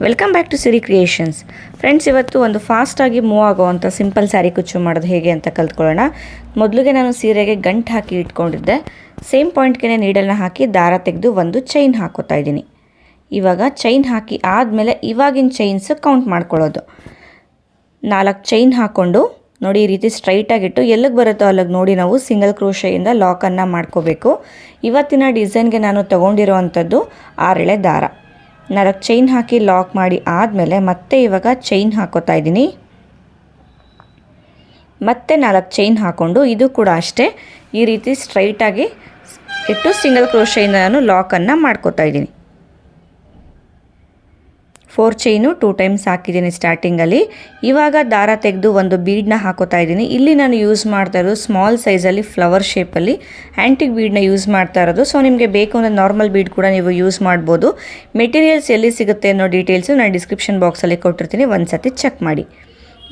Welcome back to Siri creations. Friends, ಇವತ್ತು ಒಂದು ಫಾಸ್ಟಾಗಿ ಮೂವ್ ಆಗೋವಂಥ ಸಿಂಪಲ್ ಸ್ಯಾರಿ ಕುಚ್ಚು ಮಾಡೋದು ಹೇಗೆ ಅಂತ ಕಲ್ತ್ಕೊಳ್ಳೋಣ. ಮೊದಲಿಗೆ ನಾನು ಸೀರೆಗೆ ಗಂಟು ಹಾಕಿ ಇಟ್ಕೊಂಡಿದ್ದೆ. ಸೇಮ್ ಪಾಯಿಂಟ್ಗೆ ನೀಡಲ್ನ ಹಾಕಿ ದಾರ ತೆಗೆದು ಒಂದು ಚೈನ್ ಹಾಕೋತಾ ಇದ್ದೀನಿ. ಇವಾಗ ಚೈನ್ ಹಾಕಿ ಆದಮೇಲೆ ಇವಾಗಿನ ಚೈನ್ಸ್ ಕೌಂಟ್ ಮಾಡ್ಕೊಳ್ಳೋದು. 4 ಚೈನ್ ಹಾಕ್ಕೊಂಡು ನೋಡಿ, ಈ ರೀತಿ ಸ್ಟ್ರೈಟಾಗಿಟ್ಟು ಎಲ್ಲಿಗೆ ಬರುತ್ತೋ ಅಲ್ಲಿಗೆ ನೋಡಿ ನಾವು ಸಿಂಗಲ್ ಕ್ರೋಶೆಯಿಂದ ಲಾಕನ್ನು ಮಾಡ್ಕೋಬೇಕು. ಇವತ್ತಿನ ಡಿಸೈನ್ಗೆ ನಾನು ತೊಗೊಂಡಿರೋ ಅಂಥದ್ದು 6 ಎಳೆ ದಾರ. 4 ಚೈನ್ ಹಾಕಿ ಲಾಕ್ ಮಾಡಿ ಆದಮೇಲೆ ಮತ್ತೆ ಇವಾಗ ಚೈನ್ ಹಾಕೋತಾ ಇದ್ದೀನಿ. ಮತ್ತೆ 4 ಚೈನ್ ಹಾಕ್ಕೊಂಡು ಇದು ಕೂಡ ಅಷ್ಟೇ ಈ ರೀತಿ ಸ್ಟ್ರೈಟಾಗಿ ಇಟ್ಟು ಸಿಂಗಲ್ ಕ್ರೋಶೆಯಿಂದ ನಾನು ಲಾಕನ್ನು ಮಾಡ್ಕೋತಾ ಇದ್ದೀನಿ. 4 ಚೈನು 2 ಟೈಮ್ಸ್ ಹಾಕಿದ್ದೀನಿ ಸ್ಟಾರ್ಟಿಂಗಲ್ಲಿ. ಇವಾಗ ದಾರ ತೆಗೆದು ಒಂದು ಬೀಡನ್ನ ಹಾಕೋತಾ ಇದ್ದೀನಿ. ಇಲ್ಲಿ ನಾನು ಯೂಸ್ ಮಾಡ್ತಾ ಇರೋದು ಸ್ಮಾಲ್ ಸೈಜಲ್ಲಿ ಫ್ಲವರ್ ಶೇಪಲ್ಲಿ ಆ್ಯಂಟಿಕ್ ಬೀಡನ್ನ ಯೂಸ್ ಮಾಡ್ತಾ ಇರೋದು. ಸೊ ನಿಮಗೆ ಬೇಕು ಅಂದರೆ ನಾರ್ಮಲ್ ಬೀಡ್ ಕೂಡ ನೀವು ಯೂಸ್ ಮಾಡ್ಬೋದು. ಮೆಟೀರಿಯಲ್ಸ್ ಎಲ್ಲಿ ಸಿಗುತ್ತೆ ಅನ್ನೋ ಡೀಟೇಲ್ಸು ನಾನು ಡಿಸ್ಕ್ರಿಪ್ಷನ್ ಬಾಕ್ಸಲ್ಲಿ ಕೊಟ್ಟಿರ್ತೀನಿ, ಒಂದು ಸತಿ ಚೆಕ್ ಮಾಡಿ.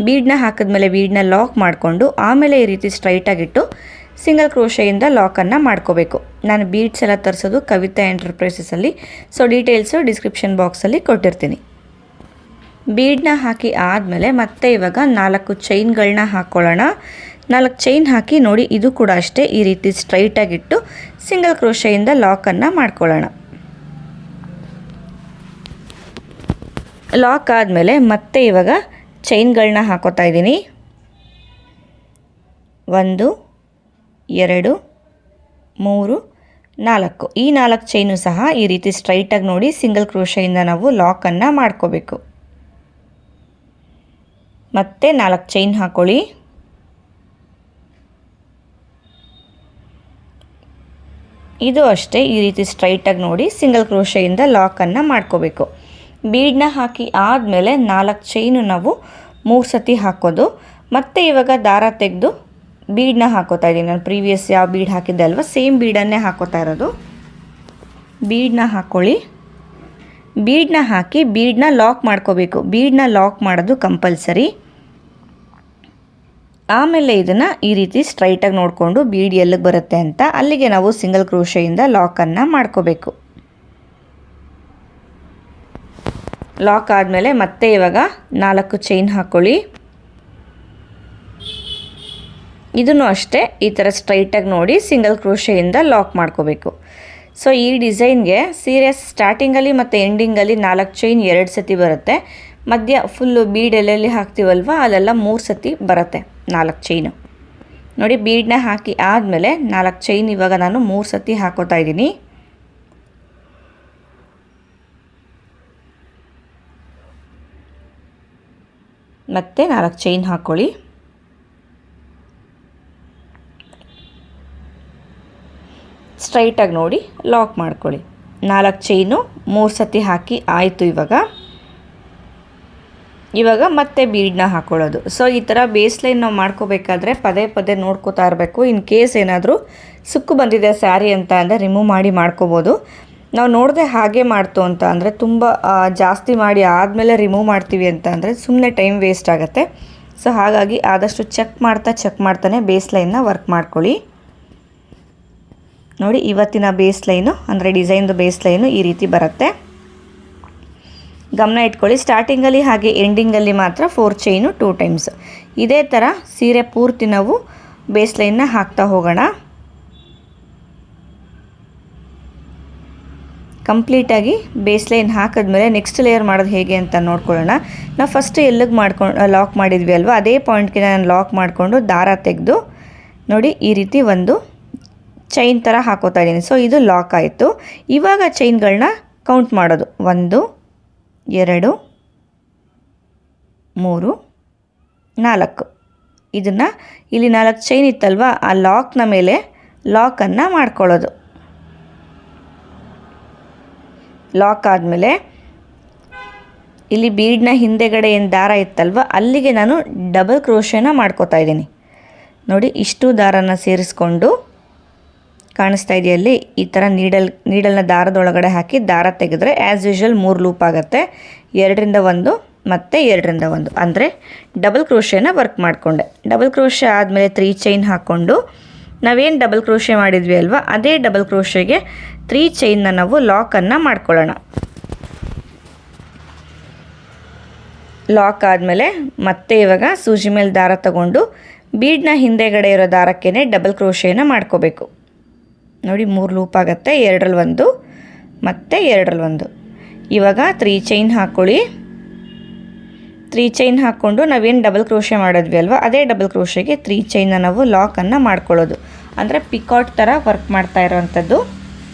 ಬೀಡನ್ನ ಹಾಕಿದ್ಮೇಲೆ ಬೀಡನ್ನ ಲಾಕ್ ಮಾಡಿಕೊಂಡು ಆಮೇಲೆ ಈ ರೀತಿ ಸ್ಟ್ರೈಟಾಗಿಟ್ಟು ಸಿಂಗಲ್ ಕ್ರೋಶೆಯಿಂದ ಲಾಕನ್ನು ಮಾಡ್ಕೋಬೇಕು. ನಾನು ಬೀಡ್ಸ್ ಎಲ್ಲ ತರಿಸೋದು ಕವಿತಾ ಎಂಟರ್ಪ್ರೈಸಸಲ್ಲಿ, ಸೊ ಡೀಟೇಲ್ಸು ಡಿಸ್ಕ್ರಿಪ್ಷನ್ ಬಾಕ್ಸಲ್ಲಿ ಕೊಟ್ಟಿರ್ತೀನಿ. ಬೀಡನ್ನ ಹಾಕಿ ಆದಮೇಲೆ ಮತ್ತೆ ಇವಾಗ 4 ಚೈನ್ಗಳನ್ನ ಹಾಕ್ಕೊಳ್ಳೋಣ. 4 ಚೈನ್ ಹಾಕಿ ನೋಡಿ, ಇದು ಕೂಡ ಅಷ್ಟೇ ಈ ರೀತಿ ಸ್ಟ್ರೈಟಾಗಿಟ್ಟು ಸಿಂಗಲ್ ಕ್ರೋಶೆಯಿಂದ ಲಾಕನ್ನು ಮಾಡ್ಕೊಳ್ಳೋಣ. ಲಾಕ್ ಆದಮೇಲೆ ಮತ್ತೆ ಇವಾಗ ಚೈನ್ಗಳನ್ನ ಹಾಕೋತಾ ಇದ್ದೀನಿ. 1 2 3 4. ಈ 4 ಚೈನು ಸಹ ಈ ರೀತಿ ಸ್ಟ್ರೈಟಾಗಿ ನೋಡಿ ಸಿಂಗಲ್ ಕ್ರೋಶೆಯಿಂದ ನಾವು ಲಾಕನ್ನು ಮಾಡ್ಕೋಬೇಕು. ಮತ್ತೆ 4 ಚೈನ್ ಹಾಕೊಳ್ಳಿ. ಇದು ಅಷ್ಟೇ ಈ ರೀತಿ ಸ್ಟ್ರೈಟಾಗಿ ನೋಡಿ ಸಿಂಗಲ್ ಕ್ರೋಶೆಯಿಂದ ಲಾಕನ್ನು ಮಾಡ್ಕೋಬೇಕು. ಬೀಡನ್ನ ಹಾಕಿ ಆದಮೇಲೆ 4 ಚೈನು ನಾವು 3 ಸತಿ ಹಾಕೋದು. ಮತ್ತೆ ಇವಾಗ ದಾರ ತೆಗೆದು ಬೀಡನ್ನ ಹಾಕೋತಾ ಇದ್ದೀನಿ. ನಾನು ಪ್ರೀವಿಯಸ್ ಯಾವ ಬೀಡ್ ಹಾಕಿದ್ದೆ ಅಲ್ವಾ, ಸೇಮ್ ಬೀಡನ್ನೇ ಹಾಕೋತಾ ಇರೋದು. ಬೀಡನ್ನ ಹಾಕ್ಕೊಳ್ಳಿ. ಬೀಡನ್ನ ಹಾಕಿ ಬೀಡನ್ನ ಲಾಕ್ ಮಾಡ್ಕೋಬೇಕು. ಬೀಡನ್ನ ಲಾಕ್ ಮಾಡೋದು ಕಂಪಲ್ಸರಿ. ಆಮೇಲೆ ಇದನ್ನು ಈ ರೀತಿ ಸ್ಟ್ರೈಟಾಗಿ ನೋಡಿಕೊಂಡು ಬೀಡ್ ಎಲ್ಲಿಗೆ ಬರುತ್ತೆ ಅಂತ ಅಲ್ಲಿಗೆ ನಾವು ಸಿಂಗಲ್ ಕ್ರೋಶೆಯಿಂದ ಲಾಕನ್ನು ಮಾಡ್ಕೋಬೇಕು. ಲಾಕ್ ಆದಮೇಲೆ ಮತ್ತೆ ಇವಾಗ 4 ಚೈನ್ ಹಾಕ್ಕೊಳ್ಳಿ. ಇದನ್ನು ಅಷ್ಟೇ ಈ ಥರ ಸ್ಟ್ರೈಟಾಗಿ ನೋಡಿ ಸಿಂಗಲ್ ಕ್ರೋಶೆಯಿಂದ ಲಾಕ್ ಮಾಡ್ಕೋಬೇಕು. ಸೊ ಈ ಡಿಸೈನ್ಗೆ ಸೀರೆ ಸ್ಟಾರ್ಟಿಂಗಲ್ಲಿ ಮತ್ತು ಎಂಡಿಂಗಲ್ಲಿ 4 ಚೈನ್ 2 ಸತಿ ಬರುತ್ತೆ. ಮಧ್ಯ ಫುಲ್ಲು ಬೀಡ್ ಎಲ್ಲೆಲ್ಲಿ ಹಾಕ್ತೀವಲ್ವ ಅಲ್ಲೆಲ್ಲ 3 ಸತಿ ಬರುತ್ತೆ 4 ಚೈನು. ನೋಡಿ, ಬೀಡನ್ನ ಹಾಕಿ ಆದಮೇಲೆ 4 ಚೈನ್ ಇವಾಗ ನಾನು 3 ಸತಿ ಹಾಕೋತಾ ಇದ್ದೀನಿ. ಮತ್ತೆ 4 ಚೈನ್ ಹಾಕ್ಕೊಳ್ಳಿ. ಸ್ಟ್ರೈಟಾಗಿ ನೋಡಿ ಲಾಕ್ ಮಾಡ್ಕೊಳ್ಳಿ. 4 ಚೈನು 3 ಸತಿ ಹಾಕಿ ಆಯಿತು. ಇವಾಗ ಮತ್ತೆ ಬೀಡನ್ನ ಹಾಕ್ಕೊಳ್ಳೋದು. ಸೊ ಈ ಥರ ಬೇಸ್ ಲೈನ್ ನಾವು ಮಾಡ್ಕೋಬೇಕಾದ್ರೆ ಪದೇ ಪದೇ ನೋಡ್ಕೋತಾ ಇರಬೇಕು. ಇನ್ ಕೇಸ್ ಏನಾದರೂ ಸುಕ್ಕು ಬಂದಿದೆ ಸ್ಯಾರಿ ಅಂತ ಅಂದರೆ ರಿಮೂವ್ ಮಾಡಿ ಮಾಡ್ಕೋಬೋದು. ನಾವು ನೋಡದೆ ಹಾಗೆ ಮಾಡ್ತು ಅಂತ ಅಂದರೆ ತುಂಬ ಜಾಸ್ತಿ ಮಾಡಿ ಆದಮೇಲೆ ರಿಮೂವ್ ಮಾಡ್ತೀವಿ ಅಂತ ಅಂದರೆ ಸುಮ್ಮನೆ ಟೈಮ್ ವೇಸ್ಟ್ ಆಗುತ್ತೆ. ಸೊ ಹಾಗಾಗಿ ಆದಷ್ಟು ಚೆಕ್ ಮಾಡ್ತಾನೆ ಬೇಸ್ ಲೈನ್ನ ವರ್ಕ್ ಮಾಡ್ಕೊಳ್ಳಿ. ನೋಡಿ, ಇವತ್ತಿನ ಬೇಸ್ ಲೈನು ಅಂದರೆ ಡಿಸೈನ್ದು ಬೇಸ್ ಲೈನು ಈ ರೀತಿ ಬರುತ್ತೆ. ಗಮನ ಇಟ್ಕೊಳ್ಳಿ, ಸ್ಟಾರ್ಟಿಂಗಲ್ಲಿ ಹಾಗೆ ಎಂಡಿಂಗಲ್ಲಿ ಮಾತ್ರ 4 ಚೈನು 2 ಟೈಮ್ಸ್. ಇದೇ ಥರ ಸೀರೆ ಪೂರ್ತಿ ನಾವು ಬೇಸ್ ಲೈನ್ನ ಹಾಕ್ತಾ ಹೋಗೋಣ. ಕಂಪ್ಲೀಟಾಗಿ ಬೇಸ್ ಲೈನ್ ಹಾಕಿದ್ಮೇಲೆ ನೆಕ್ಸ್ಟ್ ಲೇಯರ್ ಮಾಡೋದು ಹೇಗೆ ಅಂತ ನೋಡ್ಕೊಳ್ಳೋಣ. ನಾವು ಫಸ್ಟ್ ಎಲ್ಲಿಗೆ ಲಾಕ್ ಮಾಡಿದ್ವಿ ಅಲ್ವಾ, ಅದೇ ಪಾಯಿಂಟ್ಗೆ ನಾನು ಲಾಕ್ ಮಾಡಿಕೊಂಡು ದಾರ ತೆಗೆದು ನೋಡಿ ಈ ರೀತಿ ಒಂದು ಚೈನ್ ಥರ ಹಾಕೋತಾ ಇದ್ದೀನಿ. ಸೊ ಇದು ಲಾಕ್ ಆಯಿತು. ಇವಾಗ ಚೈನ್ಗಳನ್ನ ಕೌಂಟ್ ಮಾಡೋದು. 1 2 3 4. ಇದನ್ನು ಇಲ್ಲಿ 4 ಚೈನ್ ಇತ್ತಲ್ವ, ಆ ಲಾಕ್ನ ಮೇಲೆ ಲಾಕನ್ನು ಮಾಡ್ಕೊಳ್ಳೋದು. ಲಾಕ್ ಆದಮೇಲೆ ಇಲ್ಲಿ ಬೀಡನ್ನ ಹಿಂದೆಗಡೆ ಏನು ದಾರ ಇತ್ತಲ್ವ ಅಲ್ಲಿಗೆ ನಾನು ಡಬಲ್ ಕ್ರೋಶೆನ ಮಾಡ್ಕೋತಾ ಇದ್ದೀನಿ. ನೋಡಿ, ಇಷ್ಟು ದಾರನ ಸೇರಿಸ್ಕೊಂಡು ಕಾಣಿಸ್ತಾ ಇದೆಯಲ್ಲಿ ಈ ಥರ ನೀಡಲ್ನ ದಾರದೊಳಗಡೆ ಹಾಕಿ ದಾರ ತೆಗೆದ್ರೆ ಆ್ಯಸ್ ಯೂಶ್ವಲ್ 3 ಲೂಪ್ ಆಗುತ್ತೆ. 2ರಿಂದ 1 ಮತ್ತು 2ರಿಂದ 1 ಅಂದರೆ ಡಬಲ್ ಕ್ರೋಶೆನ ವರ್ಕ್ ಮಾಡಿಕೊಂಡೆ. ಡಬಲ್ ಕ್ರೋಶೆ ಆದಮೇಲೆ 3 ಚೈನ್ ಹಾಕ್ಕೊಂಡು ನಾವೇನು ಡಬಲ್ ಕ್ರೋಶೆ ಮಾಡಿದ್ವಿ ಅಲ್ವಾ, ಅದೇ ಡಬಲ್ ಕ್ರೋಶೆಗೆ 3 ಚೈನ್ನ ನಾವು ಲಾಕನ್ನು ಮಾಡ್ಕೊಳ್ಳೋಣ. ಲಾಕ್ ಆದಮೇಲೆ ಮತ್ತೆ ಇವಾಗ ಸೂಜಿ ಮೇಲೆ ದಾರ ತಗೊಂಡು ಬೀಡ್ನ ಹಿಂದೆಗಡೆ ಇರೋ ದಾರಕ್ಕೇ ಡಬಲ್ ಕ್ರೋಶೇನ ಮಾಡ್ಕೋಬೇಕು. ನೋಡಿ 3 ಲೂಪ್ ಆಗುತ್ತೆ, 2ರಲ್ಲಿ 1 ಮತ್ತು 2ರಲ್ಲಿ 1. ಇವಾಗ 3 ಚೈನ್ ಹಾಕ್ಕೊಳ್ಳಿ. 3 ಚೈನ್ ಹಾಕ್ಕೊಂಡು ನಾವೇನು ಡಬಲ್ ಕ್ರೋಶೆ ಮಾಡಿದ್ವಿ ಅಲ್ವಾ, ಅದೇ ಡಬಲ್ ಕ್ರೋಶೆಗೆ 3 ಚೈನ್ನ ನಾವು ಲಾಕನ್ನು ಮಾಡ್ಕೊಳ್ಳೋದು, ಅಂದರೆ ಪಿಕಾಟ್ ಥರ ವರ್ಕ್ ಮಾಡ್ತಾ ಇರೋವಂಥದ್ದು.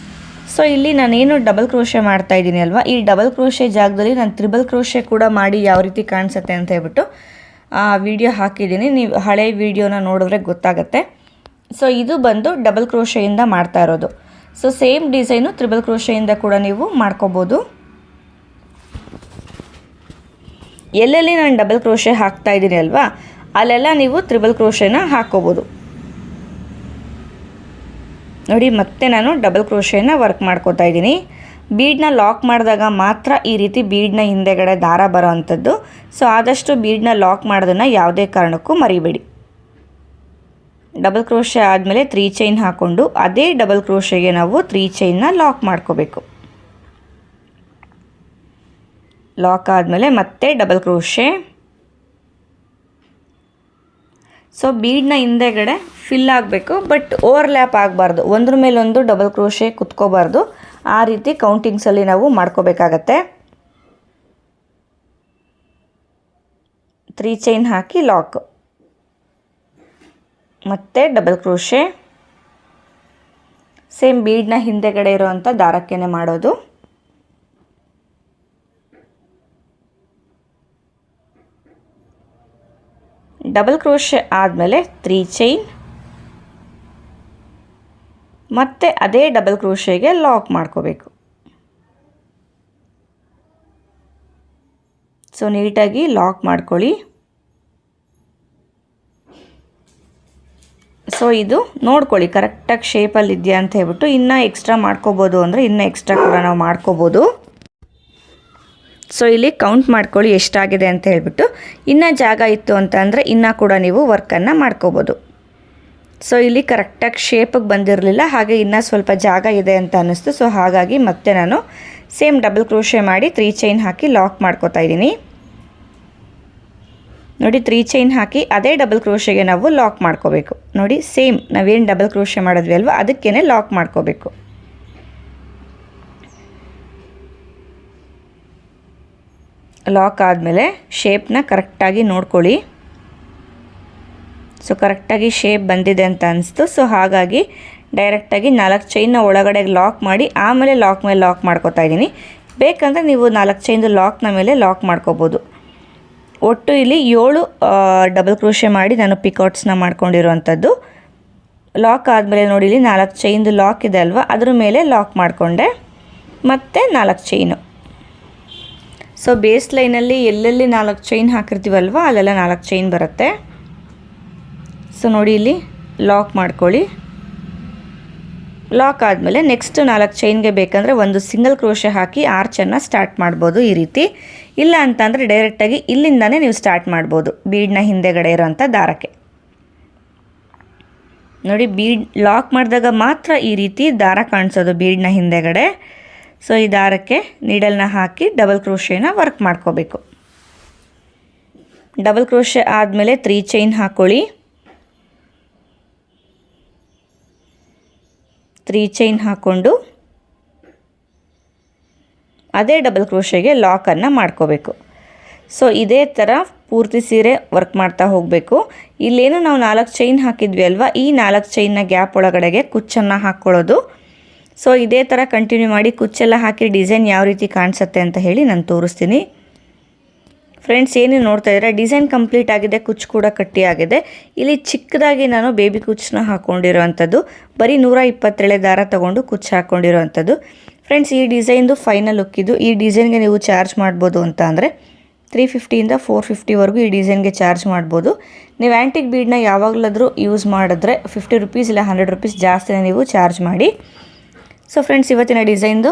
ಸೊ ಇಲ್ಲಿ ನಾನೇನು ಡಬಲ್ ಕ್ರೋಶೆ ಮಾಡ್ತಾ ಇದ್ದೀನಿ ಅಲ್ವಾ, ಈ ಡಬಲ್ ಕ್ರೋಶೆ ಜಾಗದಲ್ಲಿ ನಾನು ತ್ರಿಬಲ್ ಕ್ರೋಶೆ ಕೂಡ ಮಾಡಿ ಯಾವ ರೀತಿ ಕಾಣಿಸುತ್ತೆ ಅಂತ ಹೇಳ್ಬಿಟ್ಟು ಆ ವಿಡಿಯೋ ಹಾಕಿದ್ದೀನಿ. ನೀವು ಹಳೆ ವಿಡಿಯೋನ ನೋಡಿದ್ರೆ ಗೊತ್ತಾಗುತ್ತೆ. ಸೊ ಇದು ಬಂದು ಡಬಲ್ ಕ್ರೋಶೆಯಿಂದ ಮಾಡ್ತಾ ಇರೋದು. ಸೊ ಸೇಮ್ ಡಿಸೈನು ತ್ರಿಬಲ್ ಕ್ರೋಶೆಯಿಂದ ಕೂಡ ನೀವು ಮಾಡ್ಕೋಬೋದು. ಎಲ್ಲೆಲ್ಲಿ ನಾನು ಡಬಲ್ ಕ್ರೋಶೆ ಹಾಕ್ತಾ ಇದ್ದೀನಿ ಅಲ್ವಾ, ಅಲ್ಲೆಲ್ಲ ನೀವು ತ್ರಿಬಲ್ ಕ್ರೋಶೆನ ಹಾಕ್ಕೋಬೋದು. ನೋಡಿ ಮತ್ತೆ ನಾನು ಡಬಲ್ ಕ್ರೋಶೆನ ವರ್ಕ್ ಮಾಡ್ಕೋತಾ ಇದ್ದೀನಿ. ಬೀಡನ್ನ ಲಾಕ್ ಮಾಡಿದಾಗ ಮಾತ್ರ ಈ ರೀತಿ ಬೀಡನ್ನ ಹಿಂದೆಗಡೆ ದಾರ ಬರೋ ಅಂಥದ್ದು. ಸೊ ಆದಷ್ಟು ಬೀಡನ್ನ ಲಾಕ್ ಮಾಡೋದನ್ನು ಯಾವುದೇ ಕಾರಣಕ್ಕೂ ಮರಿಬೇಡಿ. ಡಬಲ್ ಕ್ರೋಶೆ ಆದಮೇಲೆ 3 ಚೈನ್ ಹಾಕ್ಕೊಂಡು ಅದೇ ಡಬಲ್ ಕ್ರೋಶೆಗೆ ನಾವು 3 ಚೈನ್ನ ಲಾಕ್ ಮಾಡ್ಕೋಬೇಕು. ಲಾಕ್ ಆದಮೇಲೆ ಮತ್ತೆ ಡಬಲ್ ಕ್ರೋಶೆ. ಸೊ ಬೀಡನ್ನ ಹಿಂದೆಗಡೆ ಫಿಲ್ ಆಗಬೇಕು, ಬಟ್ ಓವರ್ಲ್ಯಾಪ್ ಆಗಬಾರ್ದು, ಒಂದ್ರ ಮೇಲೊಂದು ಡಬಲ್ ಕ್ರೋಶೆ ಕುತ್ಕೋಬಾರ್ದು. ಆ ರೀತಿ ಕೌಂಟಿಂಗ್ಸಲ್ಲಿ ನಾವು ಮಾಡ್ಕೋಬೇಕಾಗತ್ತೆ. 3 ಚೈನ್ ಹಾಕಿ ಲಾಕ್, ಮತ್ತೆ ಡಬಲ್ ಕ್ರೋಶೆ. ಸೇಮ್ ಬೀಡನ್ನ ಹಿಂದೆಗಡೆ ಇರೋವಂಥ ದಾರಕ್ಕೇನೆ ಮಾಡೋದು. ಡಬಲ್ ಕ್ರೋಶೆ ಆದಮೇಲೆ 3 ಚೈನ್, ಮತ್ತೆ ಅದೇ ಡಬಲ್ ಕ್ರೋಶೆಗೆ ಲಾಕ್ ಮಾಡ್ಕೋಬೇಕು. ಸೊ ನೀಟಾಗಿ ಲಾಕ್ ಮಾಡ್ಕೊಳ್ಳಿ. ಸೊ ಇದು ನೋಡ್ಕೊಳ್ಳಿ ಕರೆಕ್ಟಾಗಿ ಶೇಪಲ್ಲಿ ಇದೆಯಾ ಅಂತ ಹೇಳ್ಬಿಟ್ಟು. ಇನ್ನೂ ಎಕ್ಸ್ಟ್ರಾ ಮಾಡ್ಕೋಬೋದು ಅಂದರೆ ಇನ್ನೂ ಎಕ್ಸ್ಟ್ರಾ ಕೂಡ ನಾವು ಮಾಡ್ಕೋಬೋದು. ಸೊ ಇಲ್ಲಿ ಕೌಂಟ್ ಮಾಡ್ಕೊಳ್ಳಿ ಎಷ್ಟಾಗಿದೆ ಅಂತ ಹೇಳ್ಬಿಟ್ಟು. ಇನ್ನೂ ಜಾಗ ಇತ್ತು ಅಂತ ಅಂದರೆ ಇನ್ನೂ ಕೂಡ ನೀವು ವರ್ಕನ್ನು ಮಾಡ್ಕೋಬೋದು. ಸೊ ಇಲ್ಲಿ ಕರೆಕ್ಟಾಗಿ ಶೇಪಿಗೆ ಬಂದಿರಲಿಲ್ಲ, ಹಾಗೆ ಇನ್ನೂ ಸ್ವಲ್ಪ ಜಾಗ ಇದೆ ಅಂತ ಅನ್ನಿಸ್ತು. ಸೊ ಹಾಗಾಗಿ ಮತ್ತೆ ನಾನು ಸೇಮ್ ಡಬಲ್ ಕ್ರೋಶೆ ಮಾಡಿ 3 ಚೈನ್ ಹಾಕಿ ಲಾಕ್ ಮಾಡ್ಕೋತಾ ಇದ್ದೀನಿ. ನೋಡಿ 3 ಚೈನ್ ಹಾಕಿ ಅದೇ ಡಬಲ್ ಕ್ರೋಶೆಗೆ ನಾವು ಲಾಕ್ ಮಾಡ್ಕೋಬೇಕು. ನೋಡಿ ಸೇಮ್ ನಾವೇನು ಡಬಲ್ ಕ್ರೋಶೆ ಮಾಡಿದ್ವಿ ಅಲ್ವಾ, ಅದಕ್ಕೇ ಲಾಕ್ ಮಾಡ್ಕೋಬೇಕು. ಲಾಕ್ ಆದಮೇಲೆ ಶೇಪ್ನ ಕರೆಕ್ಟಾಗಿ ನೋಡ್ಕೊಳ್ಳಿ. ಸೊ ಕರೆಕ್ಟಾಗಿ ಶೇಪ್ ಬಂದಿದೆ ಅಂತ ಅನಿಸ್ತು. ಸೊ ಹಾಗಾಗಿ ಡೈರೆಕ್ಟಾಗಿ 4 ಚೈನ್ನ ಒಳಗಡೆ ಲಾಕ್ ಮಾಡಿ ಆಮೇಲೆ ಲಾಕ್ ಮೇಲೆ ಲಾಕ್ ಮಾಡ್ಕೋತಾ ಇದ್ದೀನಿ. ಬೇಕಂದರೆ ನೀವು 4 ಚೈನ್ದು ಲಾಕ್ನ ಮೇಲೆ ಲಾಕ್ ಮಾಡ್ಕೋಬೋದು. ಒಟ್ಟು ಇಲ್ಲಿ 7 ಡಬಲ್ ಕ್ರೋಶೆ ಮಾಡಿ ನಾನು ಪಿಕಾಟ್ಸ್ನ ಮಾಡ್ಕೊಂಡಿರೋವಂಥದ್ದು. ಲಾಕ್ ಆದಮೇಲೆ ನೋಡಿ ಇಲ್ಲಿ 4 ಚೈನ್ದು ಲಾಕ್ ಇದೆ ಅಲ್ವಾ, ಅದ್ರ ಮೇಲೆ ಲಾಕ್ ಮಾಡಿಕೊಂಡೆ, ಮತ್ತು 4 ಚೈನು. ಸೊ ಬೇಸ್ ಲೈನಲ್ಲಿ ಎಲ್ಲೆಲ್ಲಿ 4 ಚೈನ್ ಹಾಕಿರ್ತೀವಲ್ವ ಅಲ್ಲೆಲ್ಲ 4 ಚೈನ್ ಬರುತ್ತೆ. ಸೊ ನೋಡಿ ಇಲ್ಲಿ ಲಾಕ್ ಮಾಡ್ಕೊಳ್ಳಿ. ಲಾಕ್ ಆದಮೇಲೆ ನೆಕ್ಸ್ಟ್ 4 ಚೈನ್ಗೆ ಬೇಕಂದರೆ ಒಂದು ಸಿಂಗಲ್ ಕ್ರೋಶೆ ಹಾಕಿ ಆರ್ಚನ್ನು ಸ್ಟಾರ್ಟ್ ಮಾಡ್ಬೋದು ಈ ರೀತಿ. ಇಲ್ಲ ಅಂತಂದರೆ ಡೈರೆಕ್ಟಾಗಿ ಇಲ್ಲಿಂದನೇ ನೀವು ಸ್ಟಾರ್ಟ್ ಮಾಡ್ಬೋದು ಬೀಡನ್ನ ಹಿಂದೆಗಡೆ ಇರೋಂಥ ದಾರಕ್ಕೆ. ನೋಡಿ ಬೀಡ್ ಲಾಕ್ ಮಾಡಿದಾಗ ಮಾತ್ರ ಈ ರೀತಿ ದಾರ ಕಾಣಿಸೋದು ಬೀಡನ್ನ ಹಿಂದೆಗಡೆ. ಸೊ ಈ ದಾರಕ್ಕೆ ನೀಡಲ್ನ ಹಾಕಿ ಡಬಲ್ ಕ್ರೋಶೆನ ವರ್ಕ್ ಮಾಡ್ಕೋಬೇಕು. ಡಬಲ್ ಕ್ರೋಶೆ ಆದಮೇಲೆ 3 ಚೈನ್ ಹಾಕ್ಕೊಳ್ಳಿ. 3 ಚೈನ್ ಹಾಕ್ಕೊಂಡು ಅದೇ ಡಬಲ್ ಕ್ರೋಶೆಗೆ ಲಾಕನ್ನು ಮಾಡ್ಕೋಬೇಕು. ಸೊ ಇದೇ ಥರ ಪೂರ್ತಿ ಸೀರೆ ವರ್ಕ್ ಮಾಡ್ತಾ ಹೋಗಬೇಕು. ಇಲ್ಲೇನು ನಾವು 4 ಚೈನ್ ಹಾಕಿದ್ವಿ ಅಲ್ವಾ, ಈ 4 ಚೈನ್ನ ಗ್ಯಾಪ್ ಒಳಗಡೆಗೆ ಕುಚ್ಚನ್ನು ಹಾಕ್ಕೊಳ್ಳೋದು. ಸೊ ಇದೇ ಥರ ಕಂಟಿನ್ಯೂ ಮಾಡಿ ಕುಚ್ಚೆಲ್ಲ ಹಾಕಿ ಡಿಸೈನ್ ಯಾವ ರೀತಿ ಕಾಣಿಸುತ್ತೆ ಅಂತ ಹೇಳಿ ನಾನು ತೋರಿಸ್ತೀನಿ. ಫ್ರೆಂಡ್ಸ್ ಏನು ನೋಡ್ತಾ ಇದ್ದೀರಾ, ಡಿಸೈನ್ ಕಂಪ್ಲೀಟ್ ಆಗಿದೆ, ಕುಚ್ಚು ಕೂಡ ಕಟ್ಟಿ ಆಗಿದೆ. ಇಲ್ಲಿ ಚಿಕ್ಕದಾಗಿ ನಾನು ಬೇಬಿ ಕುಚ್ಚನ್ನ ಹಾಕ್ಕೊಂಡಿರೋವಂಥದ್ದು, ಬರೀ 127 ದಾರ ತೊಗೊಂಡು ಕುಚ್ಚು ಹಾಕ್ಕೊಂಡಿರೋವಂಥದ್ದು. ಫ್ರೆಂಡ್ಸ್ ಈ ಡಿಸೈನ್ದು ಫೈನಲ್ ಲುಕ್ ಇದು. ಈ ಡಿಸೈನ್ಗೆ ನೀವು ಚಾರ್ಜ್ ಮಾಡ್ಬೋದು ಅಂತ ಅಂದರೆ 350ಇಂದ 450ವರೆಗೂ ಈ ಡಿಸೈನ್ಗೆ ಚಾರ್ಜ್ ಮಾಡ್ಬೋದು. ನೀವು ಆ್ಯಂಟಿಕ್ ಬೀಡನ್ನ ಯಾವಾಗಲಾದರೂ ಯೂಸ್ ಮಾಡಿದ್ರೆ 50 ರೂಪೀಸ್ ಇಲ್ಲ 100 ರೂಪೀಸ್ ಜಾಸ್ತಿನೇ ನೀವು ಚಾರ್ಜ್ ಮಾಡಿ. ಸೊ ಫ್ರೆಂಡ್ಸ್ ಇವತ್ತಿನ ಡಿಸೈನ್ದು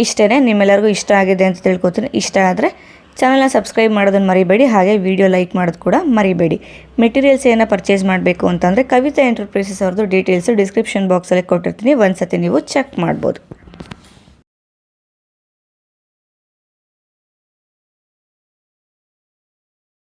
ಇಷ್ಟೇ. ನಿಮ್ಮೆಲ್ಲರಿಗೂ ಇಷ್ಟ ಆಗಿದೆ ಅಂತ ತಿಳ್ಕೊತೀನಿ. ಇಷ್ಟ ಆದರೆ ಚಾನಲ್ನ ಸಬ್ಸ್ಕ್ರೈಬ್ ಮಾಡೋದನ್ನು ಮರಿಬೇಡಿ, ಹಾಗೆ ವಿಡಿಯೋ ಲೈಕ್ ಮಾಡೋದು ಕೂಡ ಮರಿಬೇಡಿ. ಮೆಟೀರಿಯಲ್ಸ್ ಏನೋ ಪರ್ಚೇಸ್ ಮಾಡಬೇಕು ಅಂತಂದರೆ ಕವಿತಾ ಎಂಟರ್ಪ್ರೈಸಸ್ ಅವ್ರದ್ದು ಡೀಟೇಲ್ಸು ಡಿಸ್ಕ್ರಿಪ್ಷನ್ ಬಾಕ್ಸಲ್ಲಿ ಕೊಟ್ಟಿರ್ತೀನಿ, ಒಂದು ಸತಿ ನೀವು ಚೆಕ್ ಮಾಡ್ಬೋದು.